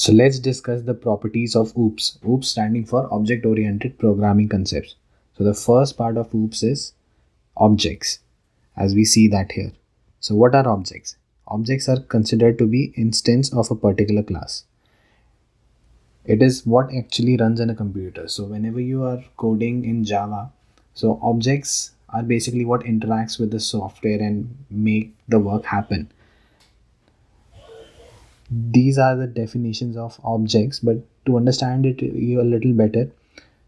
So let's discuss the properties of OOPS. OOPS standing for Object Oriented Programming Concepts. So the first part of OOPS is objects, as we see that here. So what are objects? Objects are considered to be instance of a particular class. It is what actually runs in a computer. So whenever you are coding in Java, so objects are basically what interacts with the software and make the work happen. These are the definitions of objects, but to understand it a little better,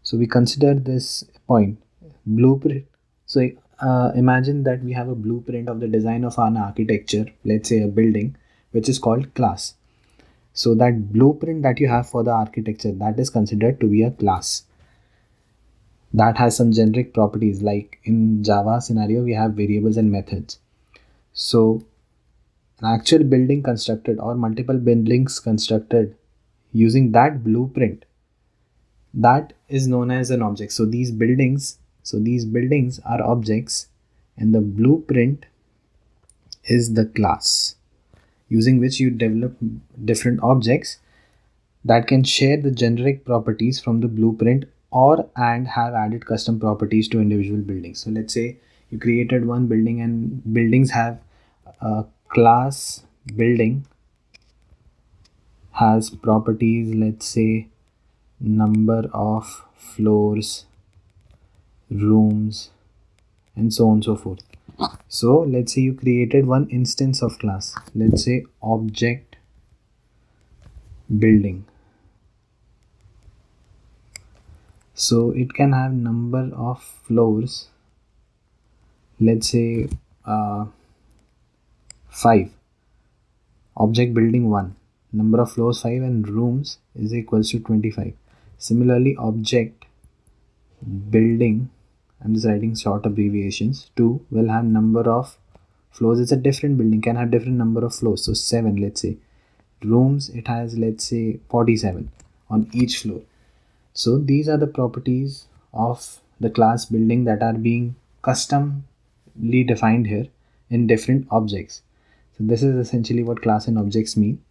so we consider this point blueprint. So imagine that we have a blueprint of the design of an architecture, let's say a building, which is called class. So that blueprint that you have for the architecture, that is considered to be a class that has some generic properties. Like in Java scenario, we have variables and methods. So an actual building constructed or multiple buildings constructed using that blueprint, that is known as an object. So these buildings are objects, and the blueprint is the class using which you develop different objects that can share the generic properties from the blueprint or and have added custom properties to individual buildings. So let's say you created one building, and buildings have a class building has properties, let's say number of floors, rooms, and so on and so forth. So let's say you created one instance of class, let's say object building. So it can have number of floors, let's say 5. Object building 1, number of floors 5, and rooms is equals to 25. Similarly, object building, I'm just writing short abbreviations, 2 will have number of floors. It's a different building, can have different number of floors, so 7, let's say. Rooms, it has, let's say, 47 on each floor. So these are the properties of the class building that are being customly defined here in different objects. So this is essentially what class and objects mean.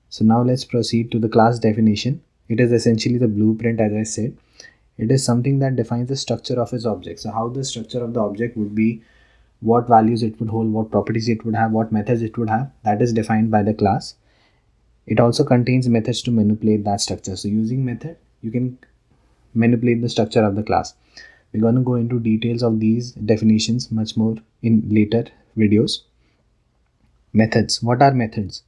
So now let's proceed to the class definition. It is essentially the blueprint, as I said. It is something that defines the structure of its object. So how the structure of the object would be, what values it would hold, what properties it would have, what methods it would have, that is defined by the class. It also contains methods to manipulate that structure. So using method, you can manipulate the structure of the class. We're going to go into details of these definitions much more in later videos. Methods. What are methods?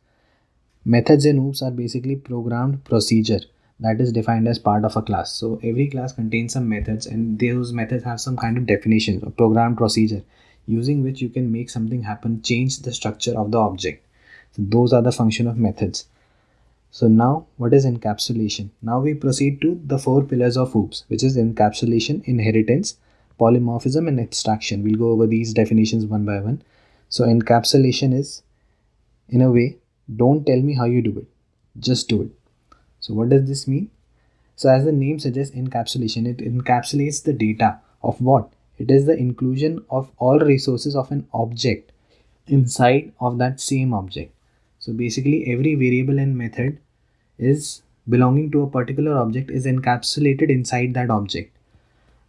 Methods in OOPS are basically programmed procedure that is defined as part of a class. So every class contains some methods, and those methods have some kind of definition or programmed procedure using which you can make something happen, change the structure of the object. So those are the function of methods. So now what is encapsulation? Now we proceed to the 4 pillars of OOPS, which is encapsulation, inheritance, polymorphism, and abstraction. We'll go over these definitions one by one. So encapsulation is, in a way, don't tell me how you do it, just do it. So what does this mean? So as the name suggests, encapsulation, it encapsulates the data of what? It is the inclusion of all resources of an object inside of that same object. So basically every variable and method is belonging to a particular object is encapsulated inside that object.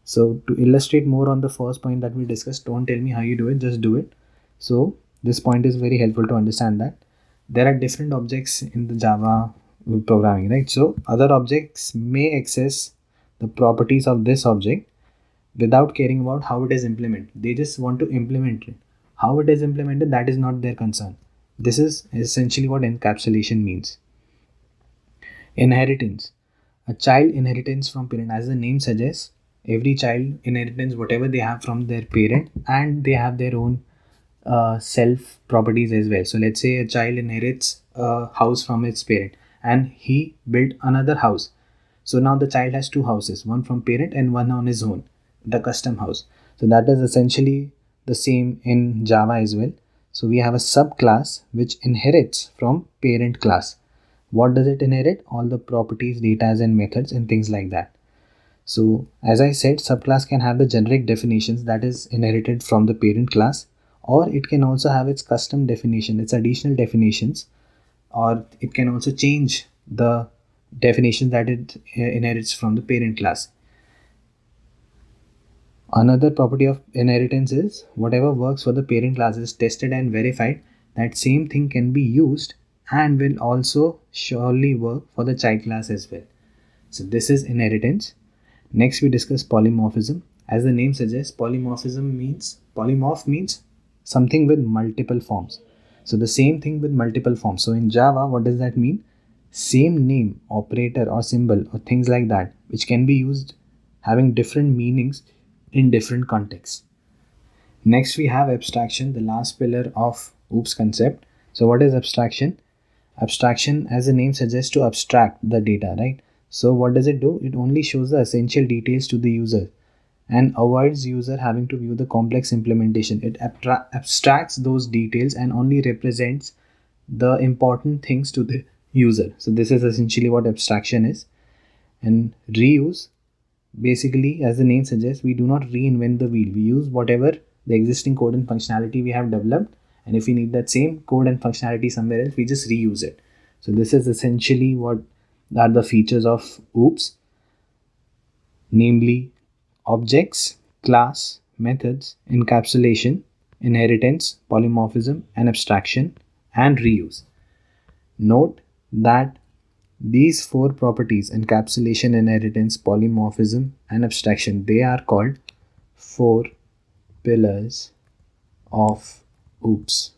So to illustrate more on the first point that we discussed, don't tell me how you do it, just do it. So this point is very helpful to understand that there are different objects in the Java programming, right? So other objects may access the properties of this object without caring about how it is implemented. They just want to implement it. How it is implemented, that is not their concern. This is essentially what encapsulation means. Inheritance. A child inheritance from parent. As the name suggests, every child inheritance whatever they have from their parent, and they have their own self properties as well. So let's say a child inherits a house from its parent and he built another house. So now the child has 2 houses, one from parent and one on his own, the custom house. So that is essentially the same in Java as well. So we have a subclass which inherits from parent class. What does it inherit? All the properties, data, and methods and things like that. So as I said, subclass can have the generic definitions that is inherited from the parent class, or it can also have its custom definition, its additional definitions, or it can also change the definitions that it inherits from the parent class. Another property of inheritance is whatever works for the parent class is tested and verified. That same thing can be used and will also surely work for the child class as well. So this is inheritance. Next we discuss polymorphism. As the name suggests, polymorph means something with multiple forms. So the same thing with multiple forms. So in Java, what does that mean? Same name, operator or symbol or things like that, which can be used having different meanings in different contexts. Next we have abstraction, the last pillar of OOPS concept. So what is abstraction? Abstraction, as the name suggests, to abstract the data, right? So what does it do? It only shows the essential details to the user and avoids user having to view the complex implementation. It abstracts those details and only represents the important things to the user. So this is essentially what abstraction is. And reuse, basically, as the name suggests, we do not reinvent the wheel. We use whatever the existing code and functionality we have developed, and if we need that same code and functionality somewhere else, we just reuse it. So this is essentially what are the features of OOPS, namely objects, class, methods, encapsulation, inheritance, polymorphism, and abstraction, and reuse. Note that these four properties, encapsulation, inheritance, polymorphism, and abstraction, they are called four pillars of OOPS.